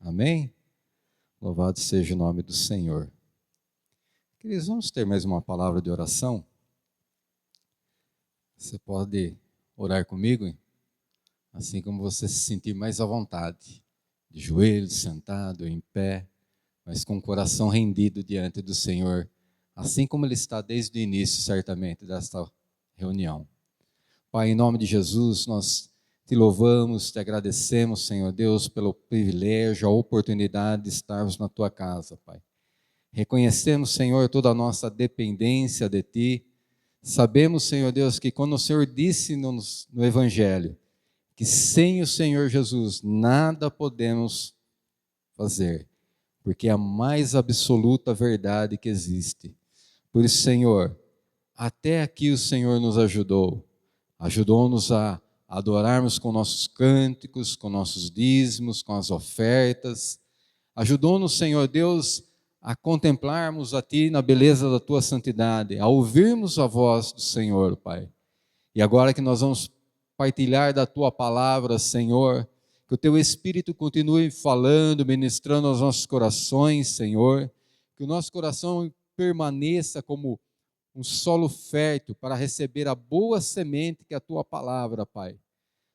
Amém? Louvado seja o nome do Senhor. Queridos, vamos ter mais uma palavra de oração? Você pode orar comigo, assim como você se sentir mais à vontade, de joelhos, sentado, em pé, mas com o coração rendido diante do Senhor, assim como Ele está desde o início, certamente, desta reunião. Pai, em nome de Jesus, nós te louvamos, te agradecemos, Senhor Deus, pelo privilégio, a oportunidade de estarmos na Tua casa, Pai. Reconhecemos, Senhor, toda a nossa dependência de Ti. Sabemos, Senhor Deus, que quando o Senhor disse no Evangelho, que sem o Senhor Jesus nada podemos fazer, porque é a mais absoluta verdade que existe. Por isso, Senhor, até aqui o Senhor nos ajudou-nos a adorarmos com nossos cânticos, com nossos dízimos, com as ofertas. Ajudou-nos, Senhor Deus, a contemplarmos a Ti na beleza da Tua santidade, a ouvirmos a voz do Senhor, Pai. E agora que nós vamos partilhar da Tua palavra, Senhor, que o Teu Espírito continue falando, ministrando aos nossos corações, Senhor, que o nosso coração permaneça como um solo fértil para receber a boa semente que é a Tua palavra, Pai.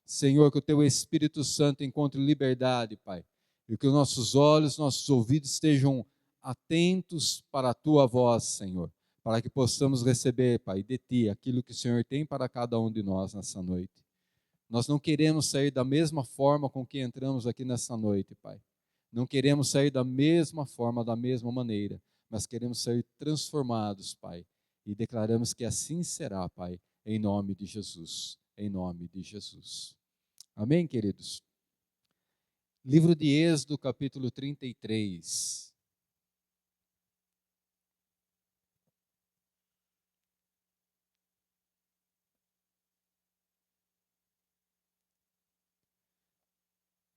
Senhor, que o Teu Espírito Santo encontre liberdade, Pai, e que os nossos olhos, nossos ouvidos estejam atentos para a Tua voz, Senhor, para que possamos receber, Pai, de Ti aquilo que o Senhor tem para cada um de nós nessa noite. Nós não queremos sair da mesma forma com que entramos aqui nessa noite, Pai. Não queremos sair da mesma forma, da mesma maneira, mas queremos sair transformados, Pai. E declaramos que assim será, Pai, em nome de Jesus. Em nome de Jesus. Amém, queridos? Livro de Êxodo, capítulo 33.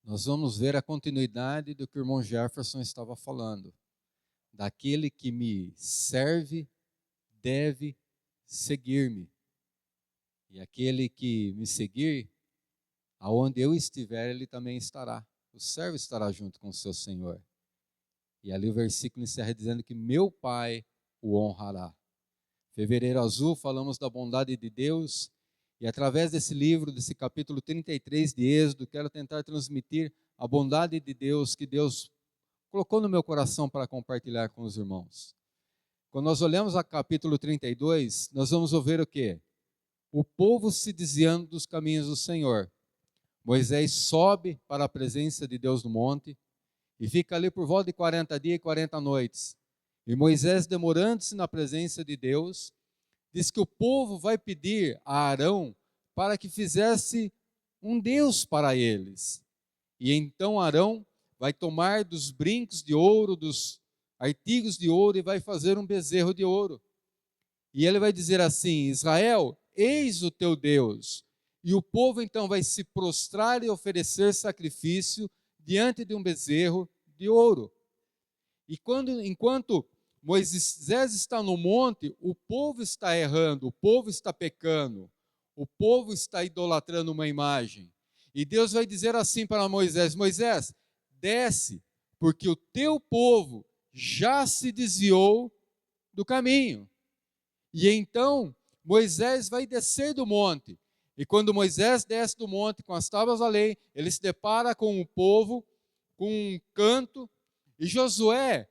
Nós vamos ver a continuidade do que o irmão Jefferson estava falando. Daquele que me serve, deve seguir-me. E aquele que me seguir, aonde eu estiver, ele também estará. O servo estará junto com o seu Senhor. E ali o versículo encerra dizendo que meu Pai o honrará. Fevereiro Azul, falamos da bondade de Deus. E através desse livro, desse capítulo 33 de Êxodo, quero tentar transmitir a bondade de Deus que Deus colocou no meu coração para compartilhar com os irmãos. Quando nós olhamos a capítulo 32, nós vamos ver o quê? O povo se desviando dos caminhos do Senhor. Moisés sobe para a presença de Deus no monte e fica ali por volta de 40 dias e 40 noites. E Moisés, demorando-se na presença de Deus, diz que o povo vai pedir a Arão para que fizesse um Deus para eles. E então Arão vai tomar dos brincos de ouro, dos artigos de ouro e vai fazer um bezerro de ouro. E ele vai dizer assim: Israel, eis o teu Deus. E o povo então vai se prostrar e oferecer sacrifício diante de um bezerro de ouro. E enquanto Moisés está no monte, o povo está errando, o povo está pecando, o povo está idolatrando uma imagem. E Deus vai dizer assim para Moisés: Moisés, desce, porque o teu povo já se desviou do caminho. E então Moisés vai descer do monte. E quando Moisés desce do monte com as tábuas da lei, ele se depara com o povo, com um canto. E Josué,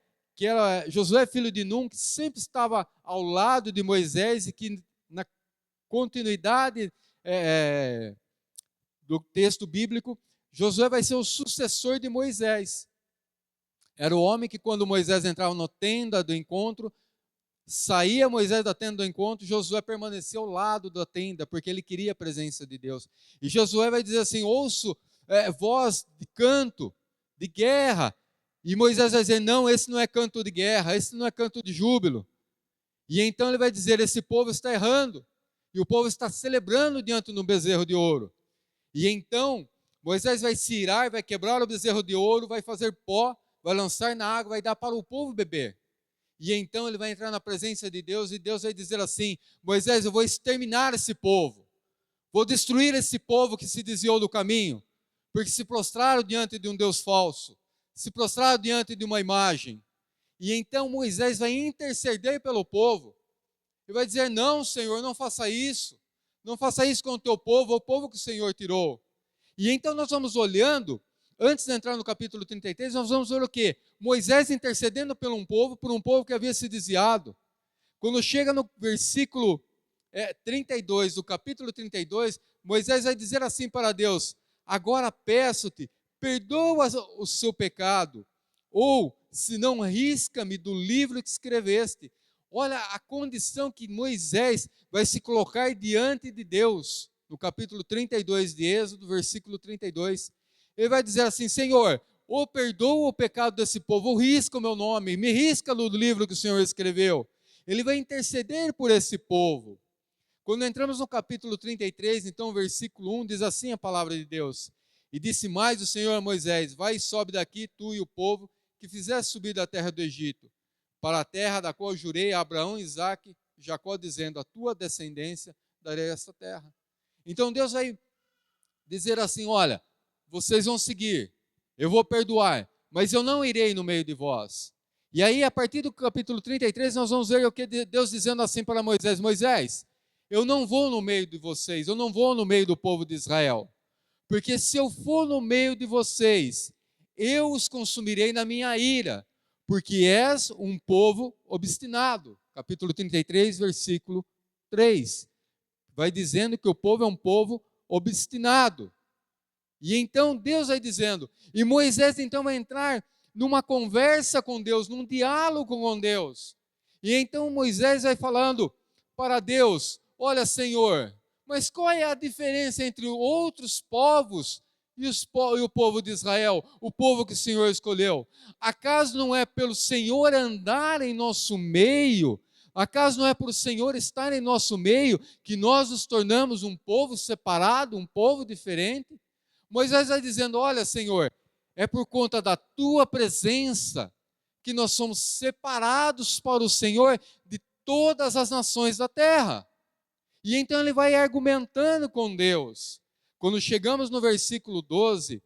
Josué filho de Num, que sempre estava ao lado de Moisés e que na continuidade do texto bíblico, Josué vai ser o sucessor de Moisés. Era o homem que quando Moisés entrava na tenda do encontro, saía Moisés da tenda do encontro, Josué permaneceu ao lado da tenda, porque ele queria a presença de Deus. E Josué vai dizer assim: ouço voz de canto, de guerra. E Moisés vai dizer: não, esse não é canto de guerra, esse não é canto de júbilo. E então ele vai dizer: esse povo está errando, e o povo está celebrando diante de um bezerro de ouro. E então Moisés vai se irar, vai quebrar o bezerro de ouro, vai fazer pó, vai lançar na água, vai dar para o povo beber. E então ele vai entrar na presença de Deus e Deus vai dizer assim: Moisés, eu vou exterminar esse povo, vou destruir esse povo que se desviou do caminho, porque se prostraram diante de um Deus falso, se prostraram diante de uma imagem. E então Moisés vai interceder pelo povo. E vai dizer, não, Senhor, não faça isso. Não faça isso com o teu povo, o povo que o Senhor tirou. E então nós vamos olhando, antes de entrar no capítulo 33, nós vamos ver o quê? Moisés intercedendo por um povo que havia se desviado. Quando chega no versículo 32, do capítulo 32, Moisés vai dizer assim para Deus, agora peço-te, perdoa o seu pecado, ou, se não, risca-me do livro que escreveste. Olha a condição que Moisés vai se colocar diante de Deus, no capítulo 32 de Êxodo, versículo 32. Ele vai dizer assim, Senhor, ou perdoa o pecado desse povo, ou risca o meu nome, me risca do livro que o Senhor escreveu. Ele vai interceder por esse povo. Quando entramos no capítulo 33, então, versículo 1, diz assim a palavra de Deus. E disse mais o Senhor a Moisés, vai e sobe daqui, tu e o povo, que fizeste subir da terra do Egito, para a terra da qual jurei a Abraão, Isaque e Jacó, dizendo, a tua descendência darei esta terra. Então Deus vai dizer assim, olha, vocês vão seguir, eu vou perdoar, mas eu não irei no meio de vós. E aí, a partir do capítulo 33, nós vamos ver o que Deus dizendo assim para Moisés, Moisés, eu não vou no meio de vocês, eu não vou no meio do povo de Israel, porque se eu for no meio de vocês, eu os consumirei na minha ira, porque és um povo obstinado. Capítulo 33, versículo 3. Vai dizendo que o povo é um povo obstinado. E então Deus vai dizendo, e Moisés então vai entrar numa conversa com Deus, num diálogo com Deus. E então Moisés vai falando para Deus, olha Senhor, mas qual é a diferença entre outros povos e o povo de Israel, o povo que o Senhor escolheu? Acaso não é pelo Senhor andar em nosso meio, acaso não é por o Senhor estar em nosso meio que nós nos tornamos um povo separado, um povo diferente? Moisés vai dizendo, olha Senhor, é por conta da tua presença que nós somos separados para o Senhor de todas as nações da terra. E então ele vai argumentando com Deus. Quando chegamos no versículo 12,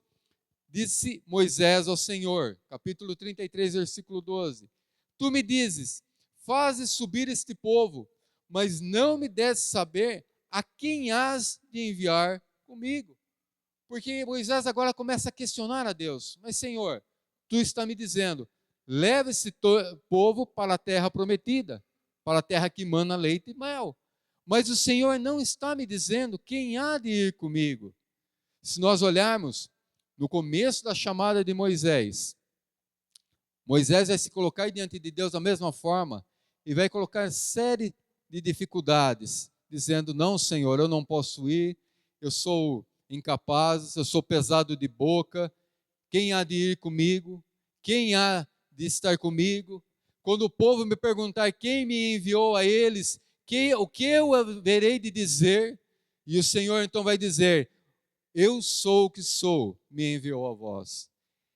disse Moisés ao Senhor, capítulo 33, versículo 12, tu me dizes, fazes subir este povo, mas não me deste saber a quem has de enviar comigo. Porque Moisés agora começa a questionar a Deus, mas Senhor, tu está me dizendo, leva esse povo para a terra prometida, para a terra que mana leite e mel. Mas o Senhor não está me dizendo quem há de ir comigo. Se nós olharmos no começo da chamada de Moisés, Moisés vai se colocar diante de Deus da mesma forma e vai colocar série de dificuldades, dizendo, não Senhor, eu não posso ir, eu sou incapaz, eu sou pesado de boca, quem há de ir comigo? Quem há de estar comigo? Quando o povo me perguntar quem me enviou a eles, o que eu haverei de dizer? E o Senhor então vai dizer, eu sou o que sou, me enviou a vós.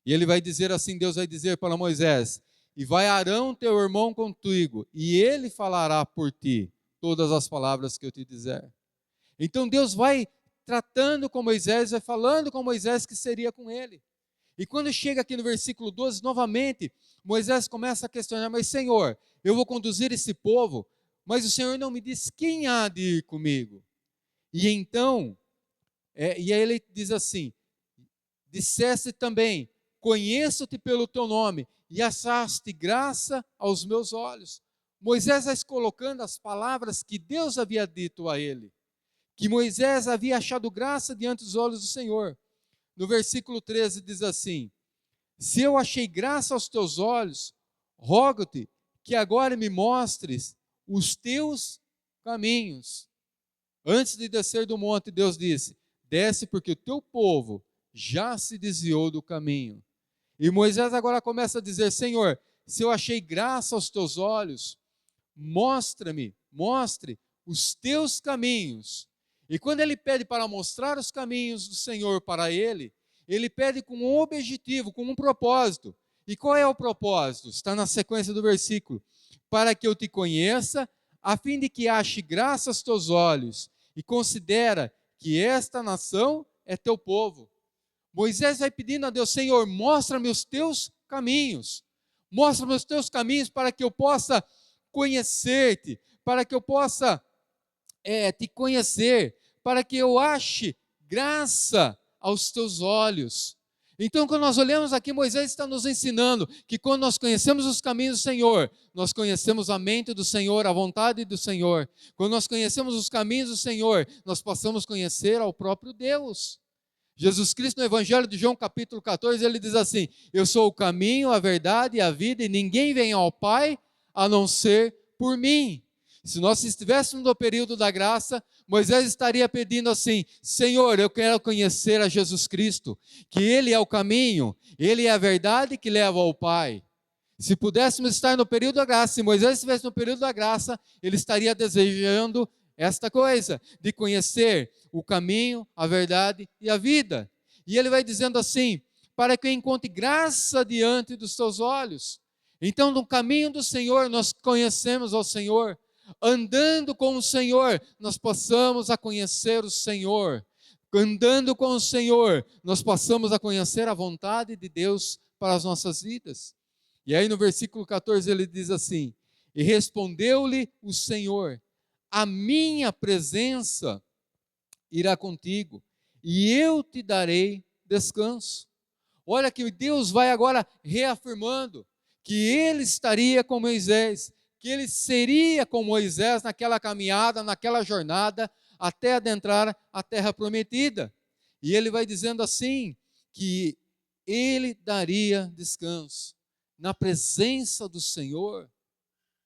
E ele vai dizer assim, Deus vai dizer para Moisés, e vai Arão teu irmão contigo, e ele falará por ti todas as palavras que eu te dizer. Então Deus vai tratando com Moisés, vai falando com Moisés que seria com ele. E quando chega aqui no versículo 12, novamente, Moisés começa a questionar, mas Senhor, eu vou conduzir esse povo, mas o Senhor não me diz quem há de ir comigo. E então, e aí ele diz assim, disseste também, conheço-te pelo teu nome, e achaste graça aos meus olhos. Moisés vai colocando as palavras que Deus havia dito a ele, que Moisés havia achado graça diante dos olhos do Senhor. No versículo 13 diz assim, se eu achei graça aos teus olhos, rogo-te que agora me mostres os teus caminhos. Antes de descer do monte, Deus disse, desce porque o teu povo já se desviou do caminho. E Moisés agora começa a dizer, Senhor, se eu achei graça aos teus olhos, mostre os teus caminhos. E quando ele pede para mostrar os caminhos do Senhor para ele pede com um objetivo, com um propósito. E qual é o propósito? Está na sequência do versículo. Para que eu te conheça, a fim de que ache graça aos teus olhos, e considera que esta nação é teu povo. Moisés vai pedindo a Deus: Senhor, mostra-me os teus caminhos. Mostra-me os teus caminhos para que eu possa conhecer-te, para que eu possa te conhecer, para que eu ache graça aos teus olhos. Então, quando nós olhamos aqui, Moisés está nos ensinando que quando nós conhecemos os caminhos do Senhor, nós conhecemos a mente do Senhor, a vontade do Senhor. Quando nós conhecemos os caminhos do Senhor, nós passamos a conhecer ao próprio Deus. Jesus Cristo, no Evangelho de João, capítulo 14, ele diz assim: eu sou o caminho, a verdade e a vida, e ninguém vem ao Pai a não ser por mim. Se nós estivéssemos no período da graça, Moisés estaria pedindo assim: Senhor, eu quero conhecer a Jesus Cristo, que Ele é o caminho, Ele é a verdade que leva ao Pai. Se pudéssemos estar no período da graça, se Moisés estivesse no período da graça, ele estaria desejando esta coisa, de conhecer o caminho, a verdade e a vida. E ele vai dizendo assim: para que eu encontre graça diante dos teus olhos. Então, no caminho do Senhor, nós conhecemos ao Senhor. Andando com o Senhor, nós passamos a conhecer o Senhor. Andando com o Senhor, nós passamos a conhecer a vontade de Deus para as nossas vidas. E aí no versículo 14 ele diz assim: e respondeu-lhe o Senhor: a minha presença irá contigo, e eu te darei descanso. Olha que Deus vai agora reafirmando que ele estaria com Moisés, que ele seria com Moisés naquela caminhada, naquela jornada, até adentrar a terra prometida. E ele vai dizendo assim, que ele daria descanso. Na presença do Senhor,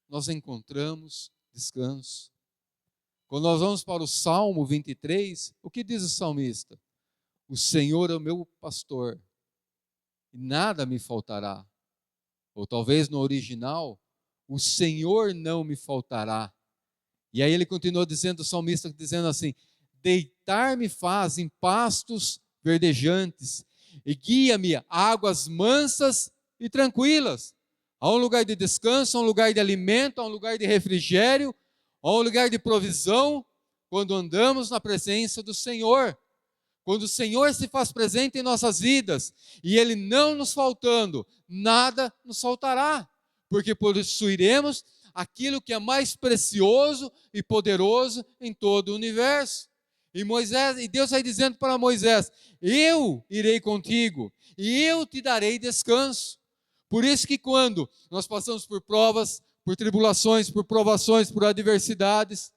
nós encontramos descanso. Quando nós vamos para o Salmo 23, o que diz o salmista? O Senhor é o meu pastor, e nada me faltará. Ou talvez no original, o Senhor não me faltará. E aí ele continua dizendo, o salmista dizendo assim: deitar-me faz em pastos verdejantes, e guia-me a águas mansas e tranquilas. Há um lugar de descanso, há um lugar de alimento, há um lugar de refrigério, há um lugar de provisão, quando andamos na presença do Senhor. Quando o Senhor se faz presente em nossas vidas, e Ele não nos faltando, nada nos faltará, porque possuiremos aquilo que é mais precioso e poderoso em todo o universo. E Deus vai dizendo para Moisés: eu irei contigo, e eu te darei descanso. Por isso que quando nós passamos por provas, por tribulações, por provações, por adversidades,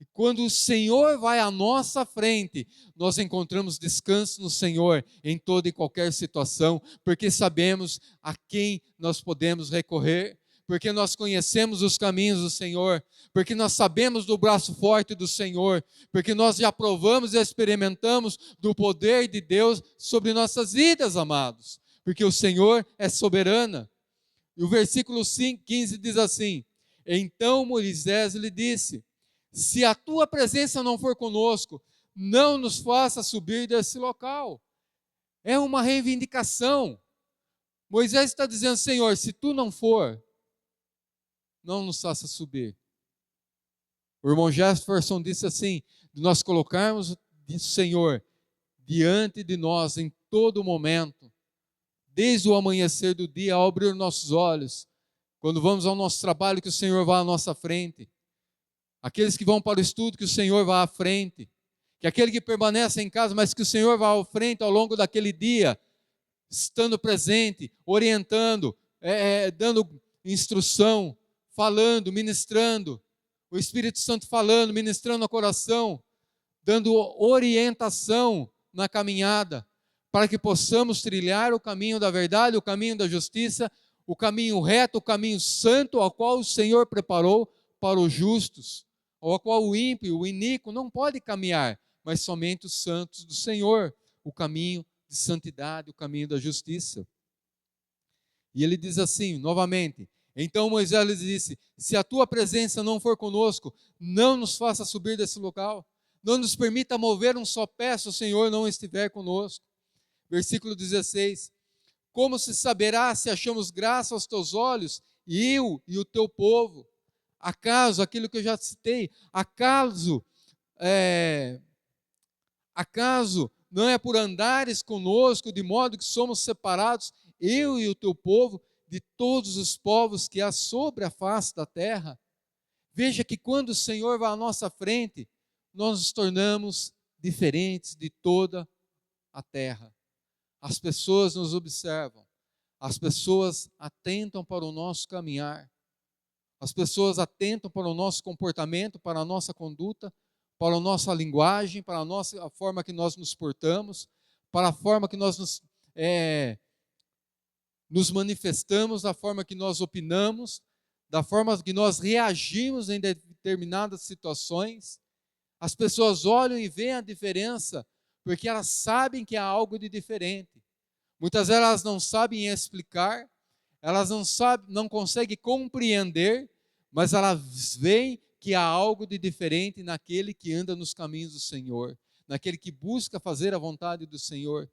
e quando o Senhor vai à nossa frente, nós encontramos descanso no Senhor em toda e qualquer situação, porque sabemos a quem nós podemos recorrer, porque nós conhecemos os caminhos do Senhor, porque nós sabemos do braço forte do Senhor, porque nós já provamos e experimentamos do poder de Deus sobre nossas vidas, amados, porque o Senhor é soberano. E o versículo 15 diz assim: então Moisés lhe disse: se a tua presença não for conosco, não nos faça subir desse local. É uma reivindicação. Moisés está dizendo: Senhor, se tu não for, não nos faça subir. O irmão Jefferson disse assim: de nós colocarmos o Senhor diante de nós em todo momento, desde o amanhecer do dia, ao abrir nossos olhos, quando vamos ao nosso trabalho, que o Senhor vá à nossa frente. Aqueles que vão para o estudo, que o Senhor vá à frente. Que aquele que permanece em casa, mas que o Senhor vá à frente ao longo daquele dia, estando presente, orientando, dando instrução, falando, ministrando. O Espírito Santo falando, ministrando no coração, dando orientação na caminhada, para que possamos trilhar o caminho da verdade, o caminho da justiça, o caminho reto, o caminho santo, ao qual o Senhor preparou para os justos, ao qual o ímpio, o iníquo não pode caminhar, mas somente os santos do Senhor, o caminho de santidade, o caminho da justiça. E ele diz assim, novamente: então Moisés lhe disse: se a tua presença não for conosco, não nos faça subir desse local, não nos permita mover um só pé se o Senhor não estiver conosco. Versículo 16: como se saberá se achamos graça aos teus olhos, eu e o teu povo? Acaso, aquilo que eu já citei, acaso não é por andares conosco, de modo que somos separados, eu e o teu povo, de todos os povos que há sobre a face da terra. Veja que quando o Senhor vai à nossa frente, nós nos tornamos diferentes de toda a terra. As pessoas nos observam, as pessoas atentam para o nosso caminhar, as pessoas atentam para o nosso comportamento, para a nossa conduta, para a nossa linguagem, para a forma que nós nos portamos, para a forma que nós nos manifestamos, da forma que nós opinamos, da forma que nós reagimos em determinadas situações. As pessoas olham e veem a diferença, porque elas sabem que há algo de diferente. Muitas vezes elas não sabem explicar, elas não conseguem compreender, mas elas veem que há algo de diferente naquele que anda nos caminhos do Senhor, naquele que busca fazer a vontade do Senhor.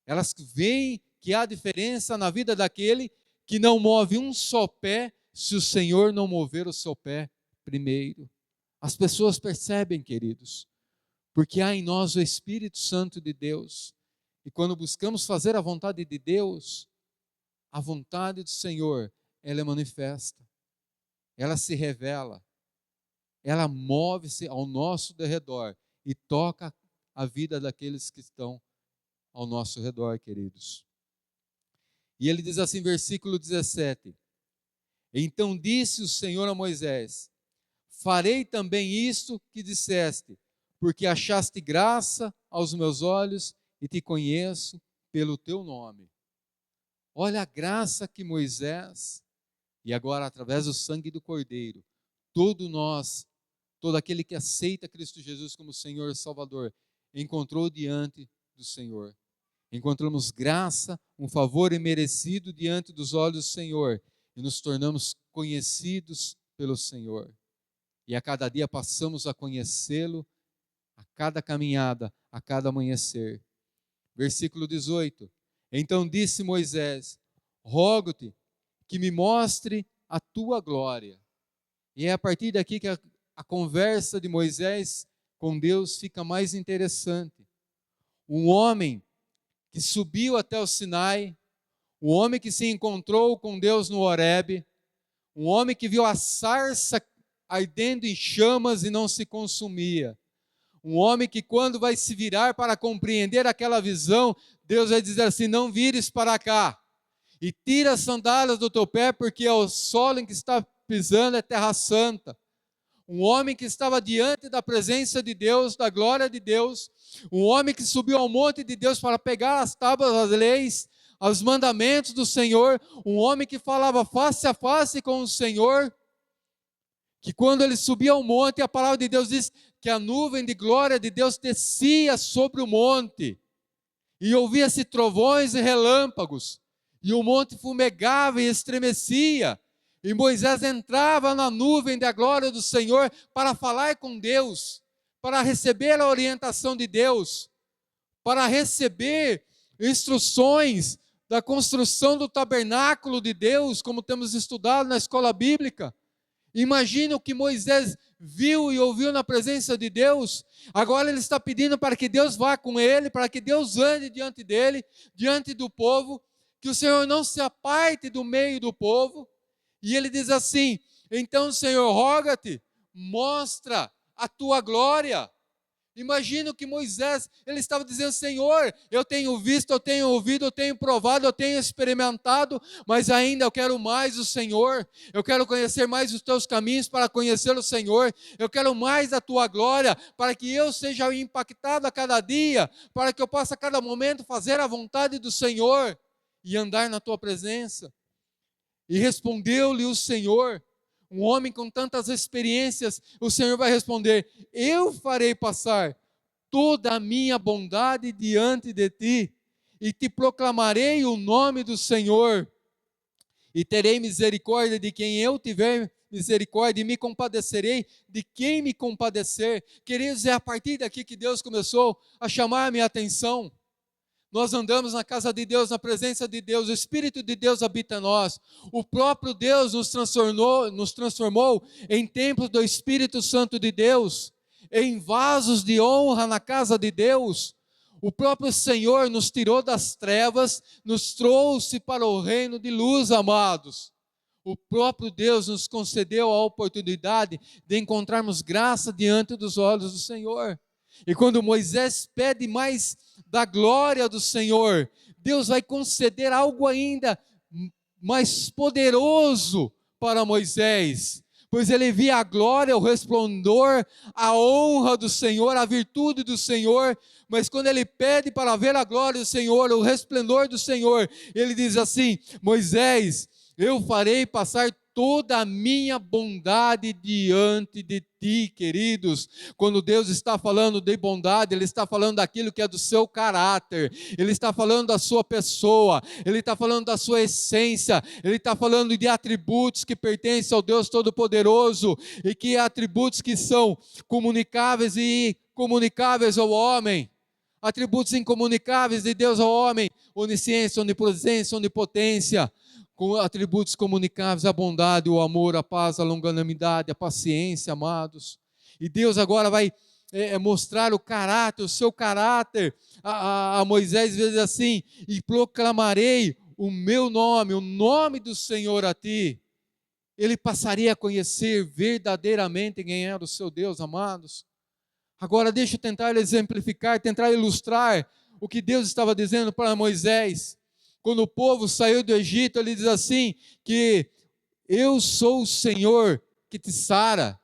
Elas veem que há diferença na vida daquele que não move um só pé, se o Senhor não mover o seu pé primeiro. As pessoas percebem, queridos, porque há em nós o Espírito Santo de Deus. E quando buscamos fazer a vontade de Deus, a vontade do Senhor, ela é manifesta, ela se revela, ela move-se ao nosso redor e toca a vida daqueles que estão ao nosso redor, queridos. E ele diz assim, versículo 17: Então disse o Senhor a Moisés: Farei também isto que disseste, porque achaste graça aos meus olhos e te conheço pelo teu nome. Olha a graça que Moisés, e agora através do sangue do Cordeiro, todo aquele que aceita Cristo Jesus como Senhor e Salvador, encontrou diante do Senhor. Encontramos graça, um favor imerecido diante dos olhos do Senhor, e nos tornamos conhecidos pelo Senhor. E a cada dia passamos a conhecê-lo, a cada caminhada, a cada amanhecer. Versículo 18: Então disse Moisés: Rogo-te que me mostre a tua glória. E é a partir daqui que a conversa de Moisés com Deus fica mais interessante. Um homem que subiu até o Sinai, um homem que se encontrou com Deus no Horebe, um homem que viu a sarça ardendo em chamas e não se consumia. Um homem que quando vai se virar para compreender aquela visão, Deus vai dizer assim: não vires para cá, e tira as sandálias do teu pé, porque o solo em que está pisando é terra santa. Um homem que estava diante da presença de Deus, da glória de Deus, um homem que subiu ao monte de Deus para pegar as tábuas das leis, os mandamentos do Senhor, um homem que falava face a face com o Senhor, que quando ele subia ao monte, a palavra de Deus diz que a nuvem de glória de Deus descia sobre o monte, e ouvia-se trovões e relâmpagos, e o monte fumegava e estremecia, e Moisés entrava na nuvem da glória do Senhor para falar com Deus, para receber a orientação de Deus, para receber instruções da construção do tabernáculo de Deus, como temos estudado na escola bíblica. Imagina o que Moisés viu e ouviu na presença de Deus. Agora ele está pedindo para que Deus vá com ele, para que Deus ande diante dele, diante do povo, que o Senhor não se aparte do meio do povo. E ele diz assim: então, Senhor, roga-te, mostra a tua glória. Imagina que Moisés, ele estava dizendo: Senhor, eu tenho visto, eu tenho ouvido, eu tenho provado, eu tenho experimentado, mas ainda eu quero mais o Senhor, eu quero conhecer mais os teus caminhos para conhecer o Senhor, eu quero mais a tua glória, para que eu seja impactado a cada dia, para que eu possa a cada momento fazer a vontade do Senhor e andar na tua presença. E respondeu-lhe o Senhor, um homem com tantas experiências, o Senhor vai responder: eu farei passar toda a minha bondade diante de ti, e te proclamarei o nome do Senhor, e terei misericórdia de quem eu tiver misericórdia, e me compadecerei de quem me compadecer. Queridos, é a partir daqui que Deus começou a chamar a minha atenção. Nós andamos na casa de Deus, na presença de Deus, o Espírito de Deus habita em nós. O próprio Deus nos transformou em templos do Espírito Santo de Deus, em vasos de honra na casa de Deus. O próprio Senhor nos tirou das trevas, nos trouxe para o reino de luz, amados. O próprio Deus nos concedeu a oportunidade de encontrarmos graça diante dos olhos do Senhor. E quando Moisés pede mais da glória do Senhor, Deus vai conceder algo ainda mais poderoso para Moisés, pois ele via a glória, o resplendor, a honra do Senhor, a virtude do Senhor. Mas quando ele pede para ver a glória do Senhor, o resplendor do Senhor, ele diz assim: Moisés, eu farei passar toda a minha bondade diante de ti, queridos. Quando Deus está falando de bondade, Ele está falando daquilo que é do seu caráter, Ele está falando da sua pessoa, Ele está falando da sua essência, Ele está falando de atributos que pertencem ao Deus Todo-Poderoso, e que atributos que são comunicáveis e incomunicáveis ao homem. Atributos incomunicáveis de Deus ao homem: onisciência, onipresença, onipotência. Com atributos comunicáveis: a bondade, o amor, a paz, a longanimidade, a paciência, amados. E Deus agora vai mostrar o caráter, o seu caráter a Moisés, diz assim: e proclamarei o meu nome, o nome do Senhor a ti. Ele passaria a conhecer verdadeiramente quem era o seu Deus, amados. Agora deixa eu tentar exemplificar, tentar ilustrar o que Deus estava dizendo para Moisés. Quando o povo saiu do Egito, ele diz assim, que eu sou o Senhor que te sara.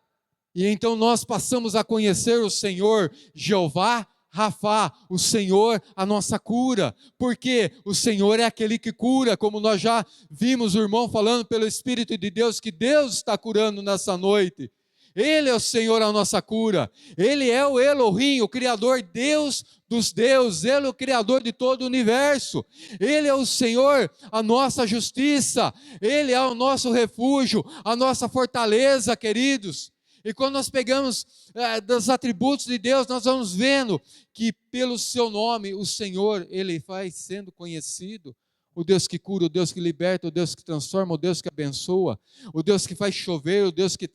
E então nós passamos a conhecer o Senhor, Jeová Rafá, o Senhor, a nossa cura. Porque o Senhor é aquele que cura, como nós já vimos o irmão falando pelo Espírito de Deus, que Deus está curando nessa noite. Ele é o Senhor, a nossa cura. Ele é o Elohim, o Criador, Deus dos deuses. Ele é o Criador de todo o universo. Ele é o Senhor, a nossa justiça. Ele é o nosso refúgio, a nossa fortaleza, queridos. E quando nós pegamos dos atributos de Deus, nós vamos vendo que pelo seu nome, o Senhor, Ele vai sendo conhecido. O Deus que cura, o Deus que liberta, o Deus que transforma, o Deus que abençoa, o Deus que faz chover, o Deus que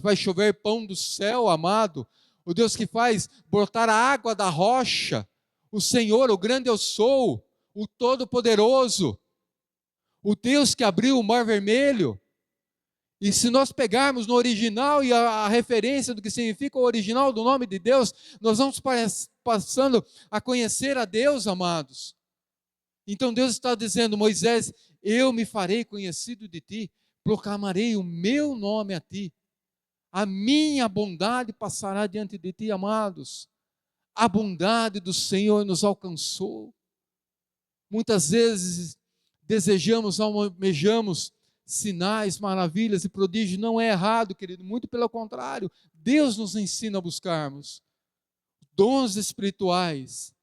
faz chover pão do céu, amado, o Deus que faz brotar a água da rocha, o Senhor, o grande eu sou, o Todo-Poderoso, o Deus que abriu o Mar Vermelho. E se nós pegarmos no original e a referência do que significa o original do nome de Deus, nós vamos passando a conhecer a Deus, amados. Então Deus está dizendo: Moisés, eu me farei conhecido de ti, proclamarei o meu nome a ti. A minha bondade passará diante de ti, amados. A bondade do Senhor nos alcançou. Muitas vezes desejamos, almejamos sinais, maravilhas e prodígios. Não é errado, querido, muito pelo contrário. Deus nos ensina a buscarmos dons espirituais.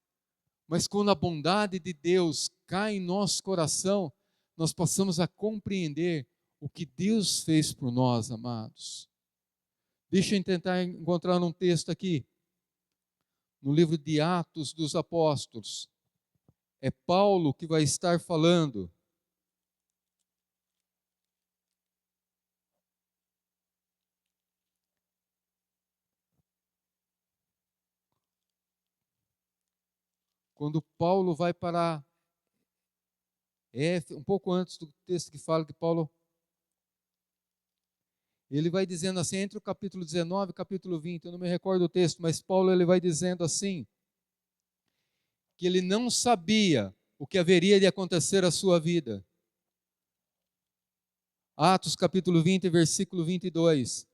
Mas quando a bondade de Deus cai em nosso coração, nós passamos a compreender o que Deus fez por nós, amados. Deixa eu tentar encontrar um texto aqui, no livro de Atos dos Apóstolos. É Paulo que vai estar falando. Quando Paulo vai para um pouco antes do texto que fala que Paulo, ele vai dizendo assim, entre o capítulo 19 e o capítulo 20, eu não me recordo o texto, mas Paulo ele vai dizendo assim, que ele não sabia o que haveria de acontecer à sua vida. Atos capítulo 20, versículo 22,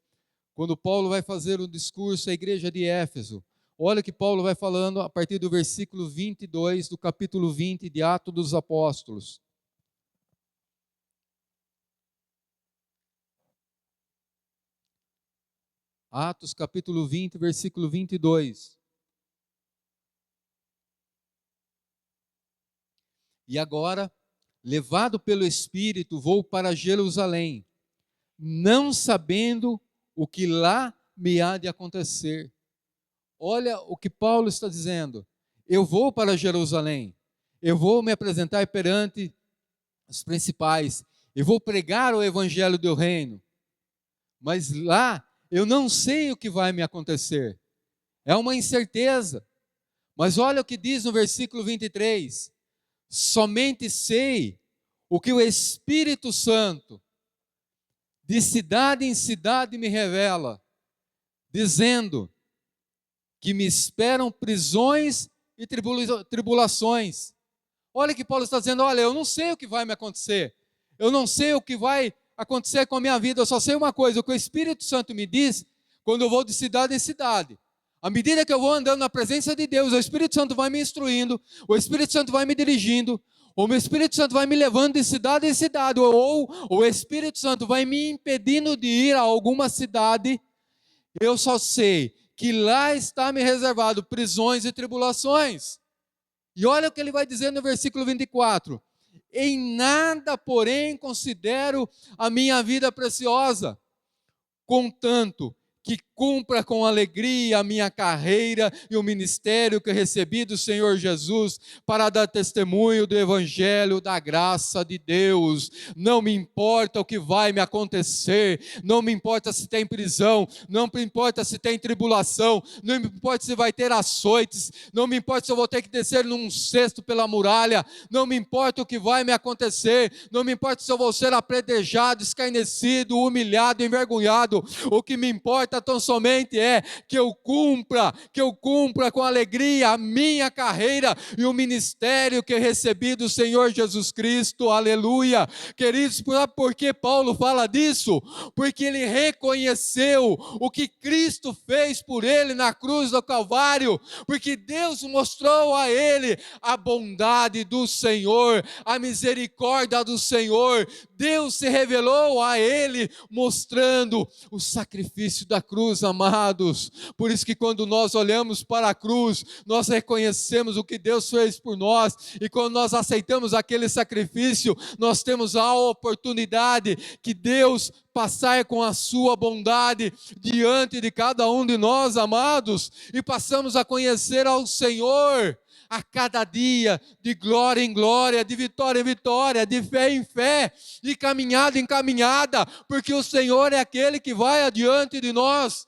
quando Paulo vai fazer um discurso à igreja de Éfeso, olha que Paulo vai falando a partir do versículo 22 do capítulo 20 de Atos dos Apóstolos. Atos capítulo 20, versículo 22. E agora, levado pelo Espírito, vou para Jerusalém, não sabendo o que lá me há de acontecer. Olha o que Paulo está dizendo. Eu vou para Jerusalém, eu vou me apresentar perante os principais, eu vou pregar o evangelho do reino, mas lá eu não sei o que vai me acontecer. É uma incerteza. Mas olha o que diz no versículo 23. Somente sei o que o Espírito Santo, de cidade em cidade, me revela, dizendo que me esperam prisões e tribulações. Olha que Paulo está dizendo, olha, eu não sei o que vai me acontecer, eu não sei o que vai acontecer com a minha vida, eu só sei uma coisa, o que o Espírito Santo me diz, quando eu vou de cidade em cidade. À medida que eu vou andando na presença de Deus, o Espírito Santo vai me instruindo, o Espírito Santo vai me dirigindo, o meu Espírito Santo vai me levando de cidade em cidade, ou o Espírito Santo vai me impedindo de ir a alguma cidade. Eu só sei que lá está me reservado prisões e tribulações. E olha o que ele vai dizer no versículo 24. Em nada, porém, considero a minha vida preciosa, contanto que cumpra com alegria a minha carreira e o ministério que recebi do Senhor Jesus para dar testemunho do Evangelho da graça de Deus. Não me importa o que vai me acontecer, não me importa se tem prisão, não me importa se tem tribulação, não me importa se vai ter açoites, não me importa se eu vou ter que descer num cesto pela muralha, não me importa o que vai me acontecer, não me importa se eu vou ser apredejado, escarnecido, humilhado, envergonhado. O que me importa tão somente é que eu cumpra com alegria a minha carreira e o ministério que recebi do Senhor Jesus Cristo, aleluia. Queridos, por que Paulo fala disso? Porque ele reconheceu o que Cristo fez por ele na cruz do Calvário, porque Deus mostrou a ele a bondade do Senhor, a misericórdia do Senhor. Deus se revelou a ele mostrando o sacrifício da cruz, amados. Por isso que quando nós olhamos para a cruz, nós reconhecemos o que Deus fez por nós, e quando nós aceitamos aquele sacrifício, nós temos a oportunidade que Deus passar com a sua bondade diante de cada um de nós, amados, e passamos a conhecer ao Senhor a cada dia, de glória em glória, de vitória em vitória, de fé em fé, de caminhada em caminhada, porque o Senhor é aquele que vai adiante de nós,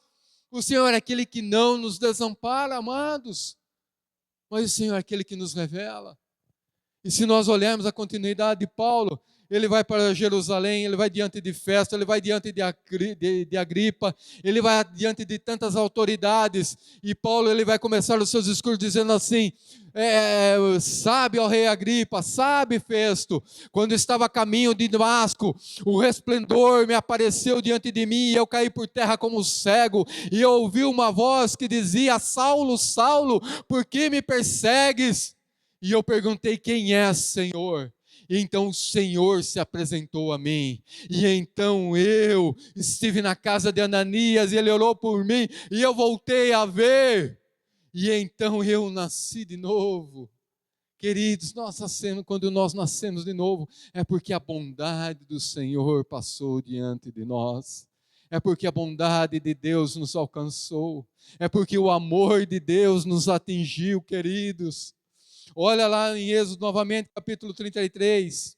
o Senhor é aquele que não nos desampara, amados, mas o Senhor é aquele que nos revela. E se nós olharmos a continuidade de Paulo, ele vai para Jerusalém, ele vai diante de Festo, ele vai diante de Agripa, ele vai diante de tantas autoridades, e Paulo ele vai começar os seus discursos dizendo assim, sabe, ó rei Agripa, sabe, Festo, quando estava a caminho de Damasco, o resplendor me apareceu diante de mim, e eu caí por terra como cego, e eu ouvi uma voz que dizia, Saulo, Saulo, por que me persegues? E eu perguntei, quem é, Senhor? E então o Senhor se apresentou a mim, e então eu estive na casa de Ananias, e ele orou por mim, e eu voltei a ver, e então eu nasci de novo. Queridos, quando nós nascemos de novo, é porque a bondade do Senhor passou diante de nós, é porque a bondade de Deus nos alcançou, é porque o amor de Deus nos atingiu, queridos. Olha lá em Êxodo novamente, capítulo 33,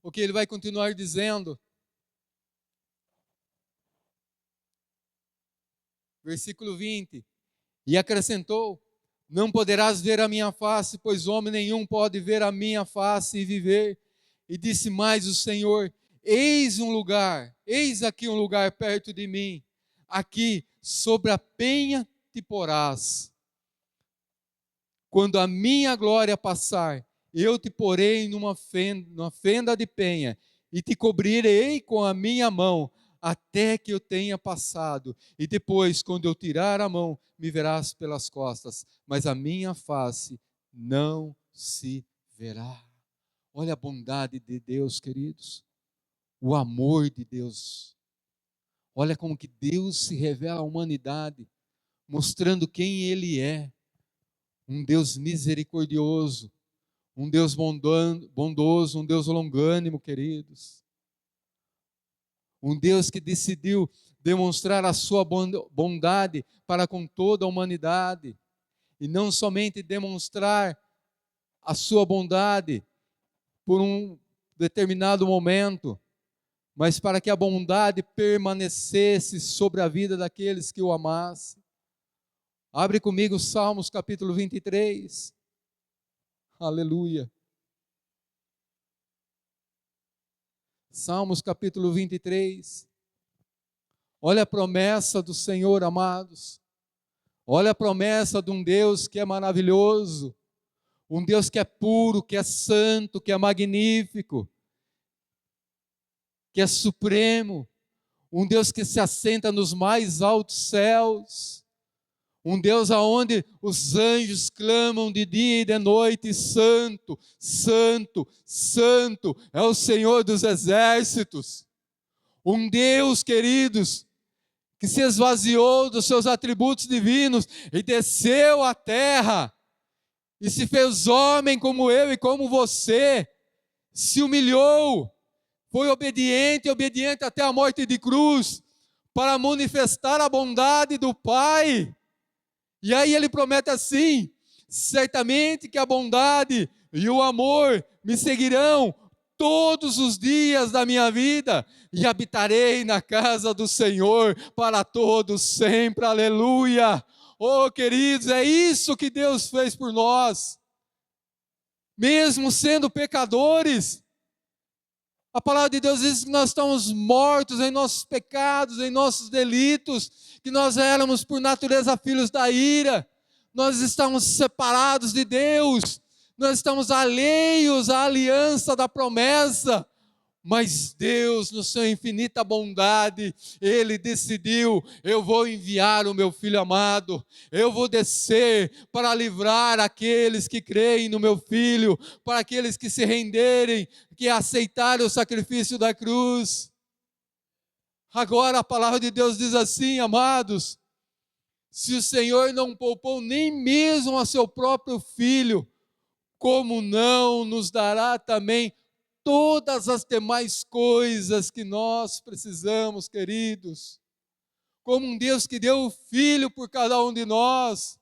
o que ele vai continuar dizendo. Versículo 20. E acrescentou, não poderás ver a minha face, pois homem nenhum pode ver a minha face e viver. E disse mais o Senhor, eis aqui um lugar perto de mim, aqui sobre a penha te porás. Quando a minha glória passar, eu te porei numa fenda de penha, e te cobrirei com a minha mão, até que eu tenha passado. E depois, quando eu tirar a mão, me verás pelas costas, mas a minha face não se verá. Olha a bondade de Deus, queridos. O amor de Deus. Olha como que Deus se revela à humanidade, mostrando quem Ele é. Um Deus misericordioso, um Deus bondoso, um Deus longânimo, queridos. Um Deus que decidiu demonstrar a sua bondade para com toda a humanidade. E não somente demonstrar a sua bondade por um determinado momento, mas para que a bondade permanecesse sobre a vida daqueles que o amassem. Abre comigo Salmos capítulo 23. Aleluia. Salmos capítulo 23. Olha a promessa do Senhor, amados. Olha a promessa de um Deus que é maravilhoso. Um Deus que é puro, que é santo, que é magnífico, que é supremo. Um Deus que se assenta nos mais altos céus. Um Deus aonde os anjos clamam de dia e de noite: santo, santo, santo é o Senhor dos exércitos. Um Deus, queridos, que se esvaziou dos seus atributos divinos e desceu à terra e se fez homem como eu e como você, se humilhou, foi obediente, obediente até a morte de cruz, para manifestar a bondade do Pai. E aí ele promete assim: certamente que a bondade e o amor me seguirão todos os dias da minha vida, e habitarei na casa do Senhor para todos sempre, aleluia. Oh, queridos, é isso que Deus fez por nós, mesmo sendo pecadores. A palavra de Deus diz que nós estamos mortos em nossos pecados, em nossos delitos, que nós éramos por natureza filhos da ira, nós estamos separados de Deus, nós estamos alheios à aliança da promessa, mas Deus, no seu infinita bondade, Ele decidiu: eu vou enviar o meu Filho amado, eu vou descer para livrar aqueles que creem no meu Filho, para aqueles que se renderem, que aceitarem o sacrifício da cruz. Agora a palavra de Deus diz assim, amados: se o Senhor não poupou nem mesmo a seu próprio Filho, como não nos dará também todas as demais coisas que nós precisamos, queridos? Como um Deus que deu o Filho por cada um de nós,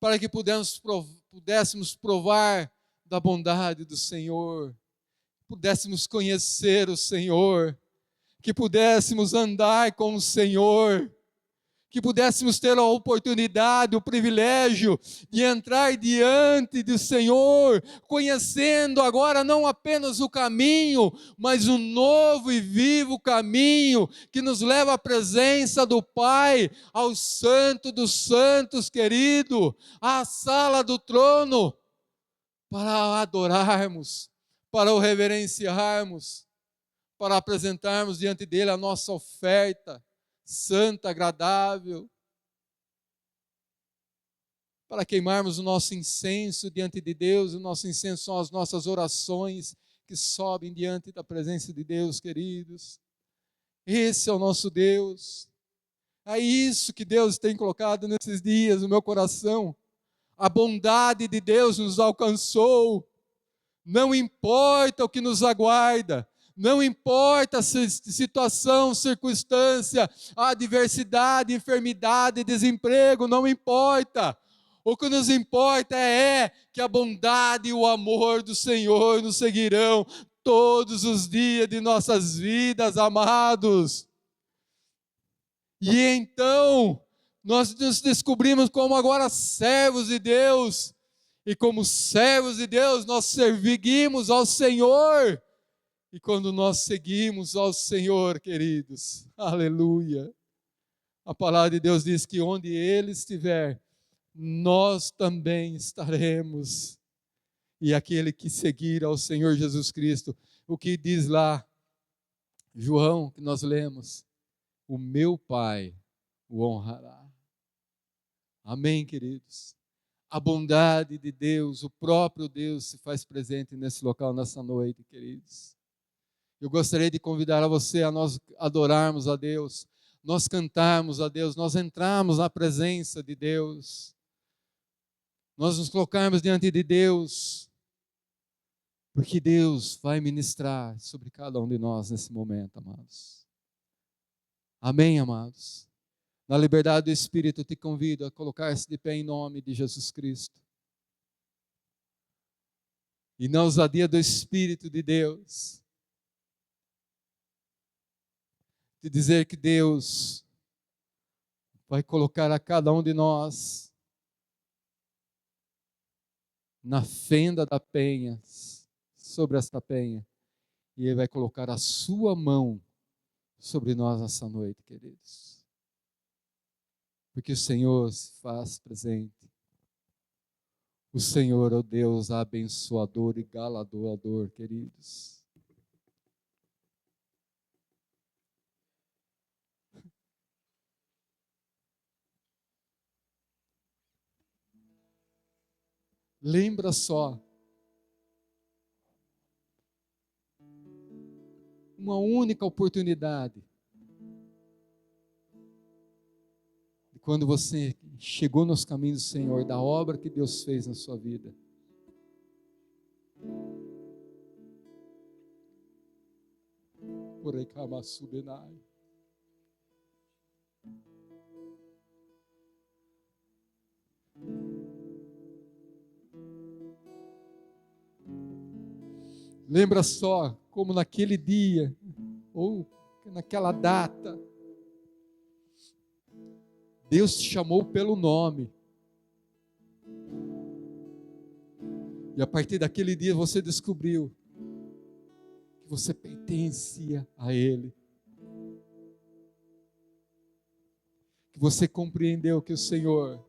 para que pudéssemos provar da bondade do Senhor, pudéssemos conhecer o Senhor, que pudéssemos andar com o Senhor, que pudéssemos ter a oportunidade, o privilégio de entrar diante do Senhor, conhecendo agora não apenas o caminho, mas um novo e vivo caminho, que nos leva à presença do Pai, ao Santo dos Santos, querido, à sala do trono, para adorarmos, para o reverenciarmos, para apresentarmos diante dele a nossa oferta santa, agradável, para queimarmos o nosso incenso diante de Deus. O nosso incenso são as nossas orações que sobem diante da presença de Deus, queridos. Esse é o nosso Deus. É isso que Deus tem colocado nesses dias no meu coração. A bondade de Deus nos alcançou. Não importa o que nos aguarda, não importa a situação, circunstância, a adversidade, enfermidade, desemprego, não importa. O que nos importa é que a bondade e o amor do Senhor nos seguirão todos os dias de nossas vidas, amados. E então, nós nos descobrimos como agora servos de Deus, e como servos de Deus, nós servimos ao Senhor. E quando nós seguimos ao Senhor, queridos, aleluia, a palavra de Deus diz que onde Ele estiver, nós também estaremos. E aquele que seguir ao Senhor Jesus Cristo, o que diz lá, João, que nós lemos, o meu Pai o honrará. Amém, queridos? A bondade de Deus, o próprio Deus se faz presente nesse local, nessa noite, queridos. Eu gostaria de convidar a você a nós adorarmos a Deus, nós cantarmos a Deus, nós entrarmos na presença de Deus, nós nos colocarmos diante de Deus, porque Deus vai ministrar sobre cada um de nós nesse momento, amados. Amém, amados? Na liberdade do Espírito, eu te convido a colocar-se de pé em nome de Jesus Cristo. E na ousadia do Espírito de Deus, de dizer que Deus vai colocar a cada um de nós na fenda da penha, sobre esta penha, e Ele vai colocar a sua mão sobre nós essa noite, queridos. Porque o Senhor se faz presente. O Senhor é o Deus abençoador e galardoador, queridos. Lembra só, uma única oportunidade, de quando você chegou nos caminhos do Senhor, da obra que Deus fez na sua vida. Lembra só como naquele dia, ou naquela data, Deus te chamou pelo nome. E a partir daquele dia você descobriu que você pertencia a Ele. Que você compreendeu que o Senhor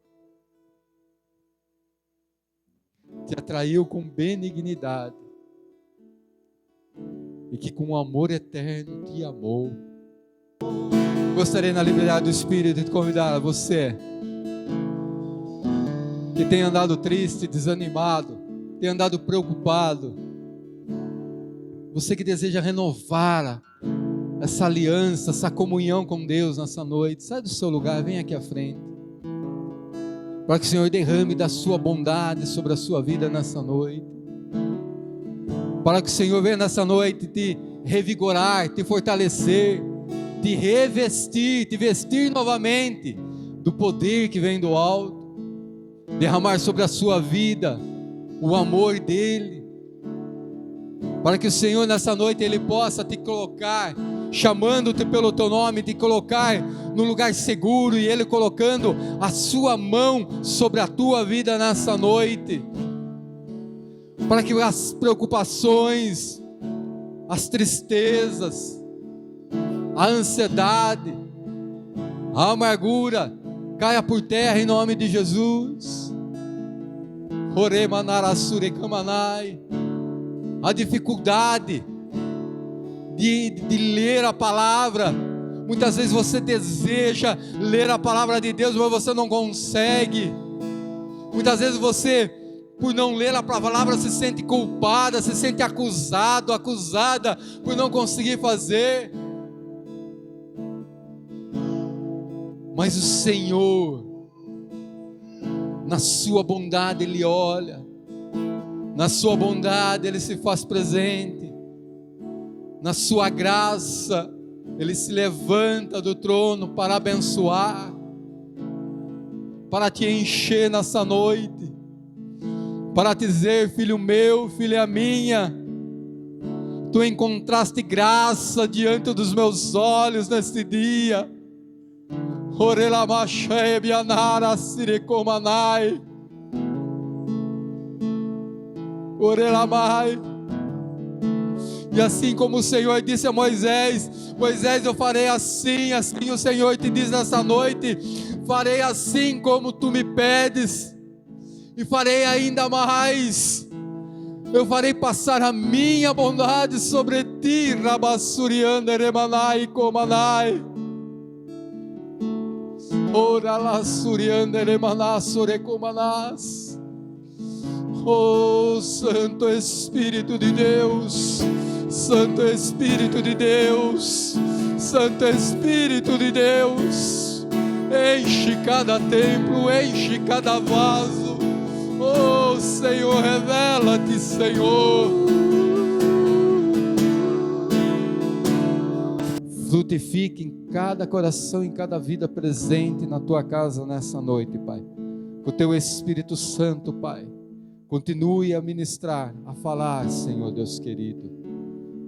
te atraiu com benignidade. E que com amor eterno te amou. Gostaria na liberdade do Espírito de te convidar a você que tem andado triste, desanimado, tem andado preocupado, você que deseja renovar essa aliança, essa comunhão com Deus nessa noite, sai do seu lugar, vem aqui à frente, para que o Senhor derrame da sua bondade sobre a sua vida nessa noite, para que o Senhor venha nessa noite te revigorar, te fortalecer, te revestir, te vestir novamente do poder que vem do alto, derramar sobre a sua vida o amor dEle, para que o Senhor nessa noite Ele possa te colocar, chamando-te pelo teu nome, te colocar num lugar seguro, e Ele colocando a sua mão sobre a tua vida nessa noite, para que as preocupações, as tristezas, a ansiedade, a amargura caia por terra em nome de Jesus. A dificuldade de ler a palavra, muitas vezes você deseja ler a palavra de Deus, mas você não consegue. Muitas vezes você, por não ler a palavra, se sente culpada, se sente acusada por não conseguir fazer. Mas o Senhor, na sua bondade Ele olha, na sua bondade Ele se faz presente, na sua graça Ele se levanta do trono para abençoar, para te encher nessa noite, para te dizer: filho meu, filha minha, tu encontraste graça diante dos meus olhos neste dia. E assim como o Senhor disse a Moisés: eu farei assim, assim o Senhor te diz nessa noite: farei assim como tu me pedes, e farei ainda mais, eu farei passar a minha bondade sobre ti. Rabassurianda remanai comanai. Ora la suriandere manassore comanás. Oh, Santo Espírito de Deus, Santo Espírito de Deus, Santo Espírito de Deus, enche cada templo, enche cada vaso. Oh, Senhor, revela-te, Senhor. Frutifique em cada coração, em cada vida presente na tua casa nessa noite, Pai. Que o teu Espírito Santo, Pai, continue a ministrar, a falar, Senhor Deus querido.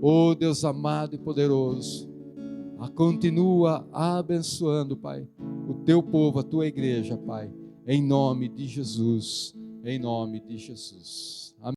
Oh Deus amado e poderoso, continua abençoando, Pai, o teu povo, a tua igreja, Pai, em nome de Jesus. em nome de Jesus. Amém.